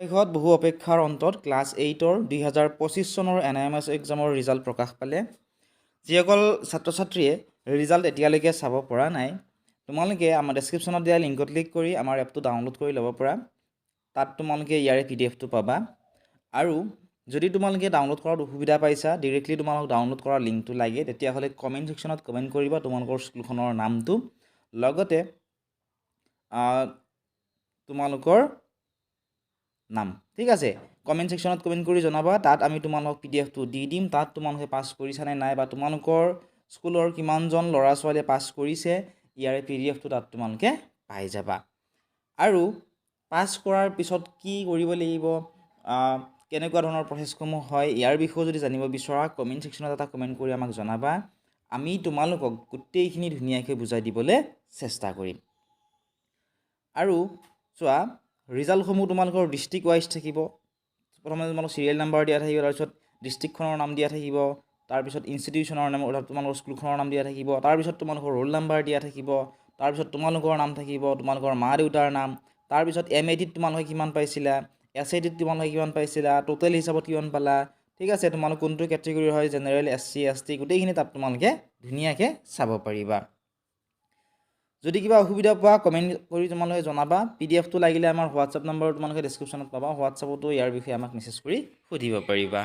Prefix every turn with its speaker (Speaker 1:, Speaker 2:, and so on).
Speaker 1: শেষত বহু অপেক্ষাৰ অন্তত ক্লাছ 8ৰ 2025 চনৰ NIMS এক্সামৰ ৰিজাল্ট প্ৰকাশ পালে। যিসকল ছাত্ৰ ছাত্ৰীয়ে ৰিজাল্ট এতিয়ালৈকে চাব পৰা নাই, তোমালোকে আমাৰ ডেছক্ৰিপশ্যনত দিয়া লিংকত ক্লিক কৰি আমাৰ এপটো ডাউনলোড কৰি ল'ব পৰা। তাত তোমালোকে ইয়াৰে PDFটো পাবা। আৰু যদি তোমালোকে ডাউনলোড কৰাত অসুবিধা পাইছা, ডিৰেক্টলি তোমালোক ডাউনলোড কৰাৰ লিংকটো লাগে, তেতিয়াহ'লে কমেণ্ট ছেকশ্যনত কমেণ্ট কৰিবা তোমালোকৰ স্কুলখনৰ নামটো, লগতে তোমালোকৰ নাম। ঠিক আছে, কমেণ্ট ছেকশ্যনত কমেণ্ট কৰি জনাবা। তাত আমি তোমালোকক PDFটো দি দিম। তাত তোমালোকে পাছ কৰিছানে নাই বা তোমালোকৰ স্কুলৰ কিমানজন ল'ৰা ছোৱালীয়ে পাছ কৰিছে, ইয়াৰে PDFটো তাত তোমালোকে পাই যাবা। আৰু পাছ কৰাৰ পিছত কি কৰিব লাগিব, কেনেকুৱা ধৰণৰ প্ৰচেছসমূহ হয়, ইয়াৰ বিষয়েও যদি জানিব বিচৰা কমেণ্ট ছেকশ্যনত এটা কমেণ্ট কৰি আমাক জনাবা। আমি তোমালোকক গোটেইখিনি ধুনীয়াকৈ বুজাই দিবলৈ চেষ্টা কৰিম। আৰু চোৱা, ৰিজাল্টসমূহ তোমালোকৰ ডিষ্ট্ৰিক্ট ৱাইজ থাকিব। প্ৰথমে তোমালোকৰ চিৰিয়েল নাম্বাৰ দিয়া থাকিব, তাৰপিছত ডিষ্ট্ৰিক্টখনৰ নাম দিয়া থাকিব, তাৰপিছত ইনষ্টিটিউশ্যনৰ নাম, তোমালোকৰ স্কুলখনৰ নাম দিয়া থাকিব, তাৰপিছত তোমালোকৰ ৰোল নাম্বাৰ দিয়া থাকিব, তাৰপিছত তোমালোকৰ নাম থাকিব, তোমালোকৰ মা দেউতাৰ নাম, তাৰপিছত MATত তোমালোকে কিমান পাইছিলা, SATত তোমালোকে কিমান পাইছিলা, টোটেল হিচাপত কিমান পালা। ঠিক আছে, তোমালোক কোনটো কেটেগৰী হয়, জেনেৰেল, SC, ST, গোটেইখিনি তাত তোমালোকে ধুনীয়াকৈ চাব পাৰিবা। যদি কিবা অসুবিধা পোৱা কমেণ্ট কৰি তোমালোকে জনাবা। PDFটো লাগিলে আমাৰ হোৱাটছআপ নম্বৰ তোমালোকে ডেছক্ৰিপশ্যনত পাবা। হোৱাটছআপতো ইয়াৰ বিষয়ে আমাক মেছেজ কৰি সুধিব পাৰিবা।